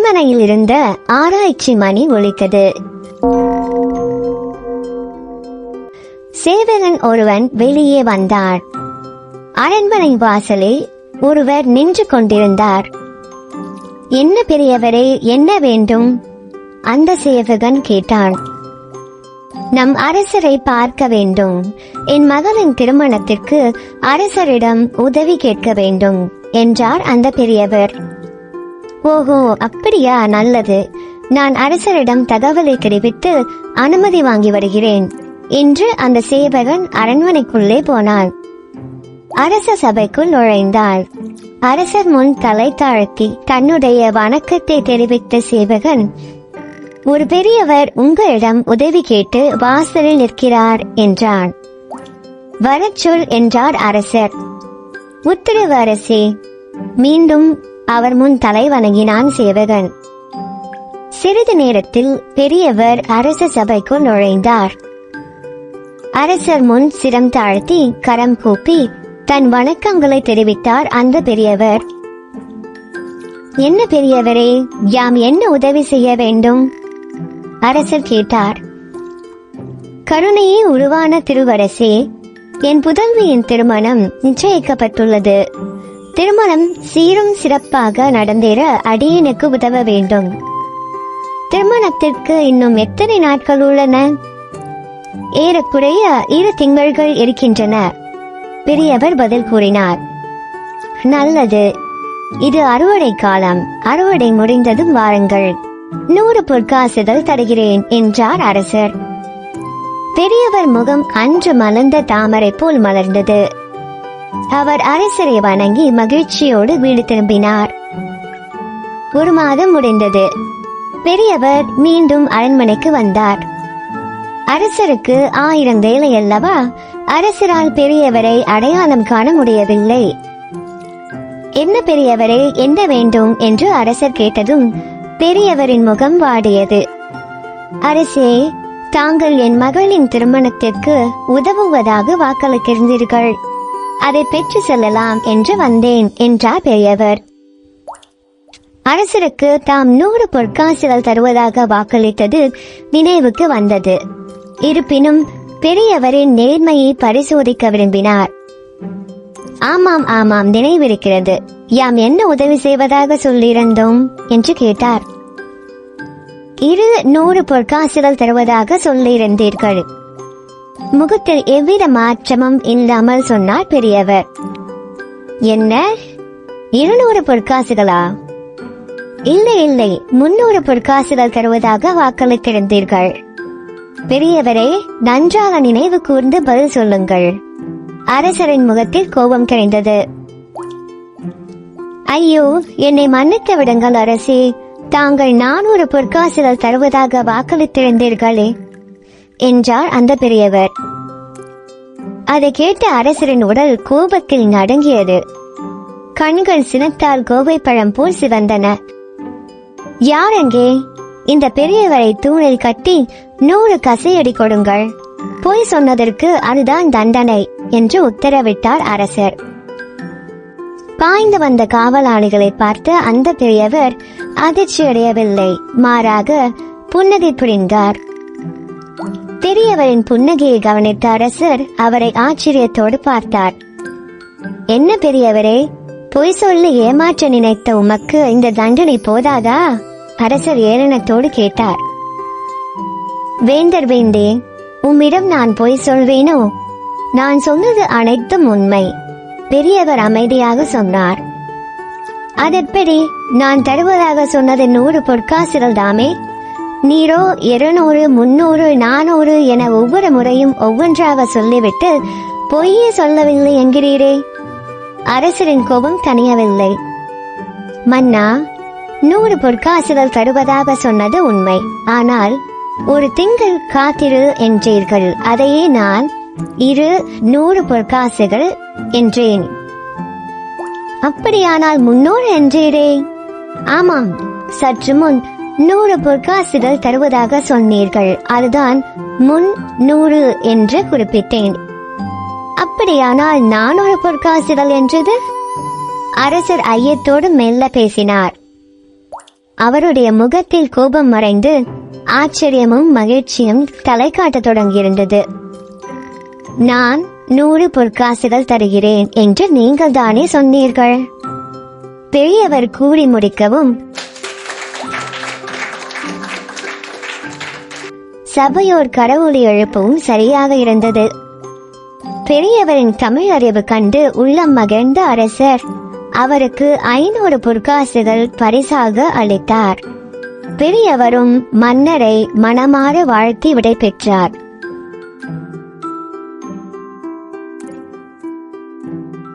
அரண்மனையில் இருந்த ஆராய்ச்சி மணி ஒலித்தது. சேவகன் ஒருவன் வெளியே வந்தார். அரண்மனை வாசலில் ஒருவர் நின்று கொண்டிருந்தார். என்ன பெரியவரே, என்ன வேண்டும்? அந்த சேவகன் கேட்டான். நம் அரசரை பார்க்க வேண்டும். என் மகளின் திருமணத்திற்கு அரசரிடம் உதவி கேட்க வேண்டும் என்றார் அந்த பெரியவர். ஓஹோ, அப்படியா, நல்லது. நான் அரசரிடம் தகவலை தெரிவித்து அனுமதி வாங்கி வருகிறேன் என்று அந்த சேவகன் அரண்மனைக்குள்ளே போனான். அரச சபைக்குள் நுழைந்தாள். அரசர் முன் தலை தாழ்த்தி தன்னுடைய வணக்கத்தை தெரிவித்த சேவகன், ஒரு பெரியவர் உங்களிடம் உதவி கேட்டு வாசலில் நிற்கிறார் என்றான். வரச் சொல் என்றார் அரசர். உத்தரவு அரசே. மீண்டும் அவர் முன் தலை வணங்கினான் சேவகன். சிறிது நேரத்தில் பெரியவர் அரச சபைக்குள் நுழைந்தார். அரசர் முன் சிரம் தாழ்த்தி கரம் கூப்பி தன் வணக்கங்களை தெரிவித்தார் அந்த பெரியவர். என்ன பெரியவரே, யாம் என்ன உதவி செய்ய வேண்டும்? அரசர் கேட்டார். கருணையே உருவான திருவரசே, என் புதல்வியின் திருமணம் நிச்சயிக்கப்பட்டுள்ளது. திருமணம் சீரும் சிறப்பாக நடந்தேற அடியனுக்கு உதவ வேண்டும். திருமணத்திற்கு இன்னும் எத்தனை நாட்கள் உள்ளன? ஏறக்குறைய 2 திங்கள்கள் இருக்கின்றன. பெரியவர் பதில் கூறினார். நல்லது, இது அறுவடை காலம். அறுவடை முடிந்ததும் வாருங்கள். 100 பொற்காசுகள் தருகிறேன் என்றார் அரசர். பெரியவர் முகம் அன்று மலர்ந்த தாமரை போல் மலர்ந்தது. அவர் அரசரை வணங்கி மகிழ்ச்சியோடு வீடு திரும்பினார். 1 மாதம் முடிந்தது. பெரியவர் மீண்டும் அரண்மனைக்கு வந்தார். அரசருக்கு 1000 வேலை அல்லவா? அரசரால் பெரியவரை அடையாளம் காண முடியவில்லை. என்ன பெரியவரே, என்ன வேண்டும் என்று அரசர் கேட்டதும் பெரியவரின் முகம் வாடியது. அரசே, தாங்கள் என் மகளின் திருமணத்திற்கு உதவுவதாக வாக்களித்திருந்தீர்கள். அதை பெற்று செல்லலாம் என்று வந்தேன் என்றார் பெரியவர். அரசருக்கு தாம் 100 பொற்காசுகள் தருவதாக வாக்களித்தது நினைவுக்கு வந்தது. இருப்பினும் பெரியவரின் நேர்மையை பரிசோதிக்க விரும்பினார். ஆமாம் ஆமாம், நினைவிருக்கிறது. யாம் என்ன உதவி செய்வதாக சொல்லியிருந்தோம் என்று கேட்டார். 100 பொற்காசுகள் தருவதாக சொல்லியிருந்தீர்கள். முகத்தில் எவ்வித மாற்றமும் இல்லாமல் சொன்னார் பெரியவர். என்ன, 200 பொற்காசுகளா? இல்லை இல்லை, 300 பொற்காசுகள் தருவதாக வாக்களித்திருந்தீர்கள். பெரியவரே, நன்றாக நினைவு கூர்ந்து பதில் சொல்லுங்கள். அரசரின் முகத்தில் கோபம் தெரிந்தது. ஐயோ, என்னை மன்னித்து விடுங்கள் அரசே. தாங்கள் 400 பொற்காசுகள் தருவதாக வாக்களித்திருந்தீர்களே என்றார் அந்த பெரியவர். அதை கேட்ட அரசரின் உடல் கோபத்தில் நடுங்கியது. கண்கள் சினத்தால் கோவை பழம் போல் சிவந்தன. யாரெங்கே? இந்த பெரியவரை தூணில் கட்டி 100 கசையடி கொடுங்கள். பொய் சொன்னதற்கு அதுதான் தண்டனை என்று உத்தரவிட்டார் அரசர். பாய்ந்து வந்த காவலாளிகளை பார்த்து அந்த பெரியவர் அதிர்ச்சியடையவில்லை, மாறாக புன்னகை புரிந்தார். பெரியவரின் புன்னகையை கவனித்த அரசர் அவரை ஆச்சரியத்தோடு பார்த்தார். என்ன பெரியவரே, பொய் சொல்லி ஏமாற்ற நினைத்த உமக்கு இந்த தண்டனை போதாதா? அரசர் ஏளனத்தோடு கேட்டார். வேந்தர் வேண்டே, உம்மிடம் நான் பொய் சொல்வேனோ? நான் சொன்னது அனைத்தும் உண்மை. பெரியவர் அமைதியாக சொன்னார். அதெப்படி? நான் தருவதாக சொன்னது 100 பொற்காசுகள் தாமே. நீரோ 200, 300, 400 என ஒவ்வொரு முறையும் ஒவ்வொன்றாக சொல்லிவிட்டு பொய்யே சொல்லவில்லை என்கிறீரே. அரசரின் கோபம் தணியவில்லை. மன்னா, 100 பொற்காசுகள் தருவதாக சொன்னது உண்மை. ஆனால் 1 திங்கள் காத்திரு என்றீர்கள். அதையே நான் 100 பொற்காசுகள் என்றேன். அப்படியானால் 300 என்றீரே. ஆமாம், சற்று முன் 100 பொற்காசுகள் தருவதாக சொன்னீர்கள். அதுதான் முன் 100 என்று குறிப்பிட்டேன். அப்படியானால் 400 பொற்காசுகள் என்றது? அரசர் ஐயத்தோடு மெல்ல பேசினார். அவருடைய முகத்தில் கோபம் மறைந்து ஆச்சரியமும் மகிழ்ச்சியும் தலை காட்டத் தொடங்கியிருந்தது. நான் 100 பொற்காசுகள் தருகிறேன் என்று நீங்கள் தானே சொன்னீர்கள்? பெரியவர் கூறி முடிக்கவும் சபையோர் கரவொலி எழுப்பவும் சரியாக இருந்தது. பெரியவரின் தமிழ் அறிவு கண்டு உள்ளம் மகிழ்ந்த அரசர் அவருக்கு 500 பொற்காசுகள் பரிசாக அளித்தார். பெரியவரும் மன்னரை மனமாற வாழ்த்தி விடை பெற்றார்.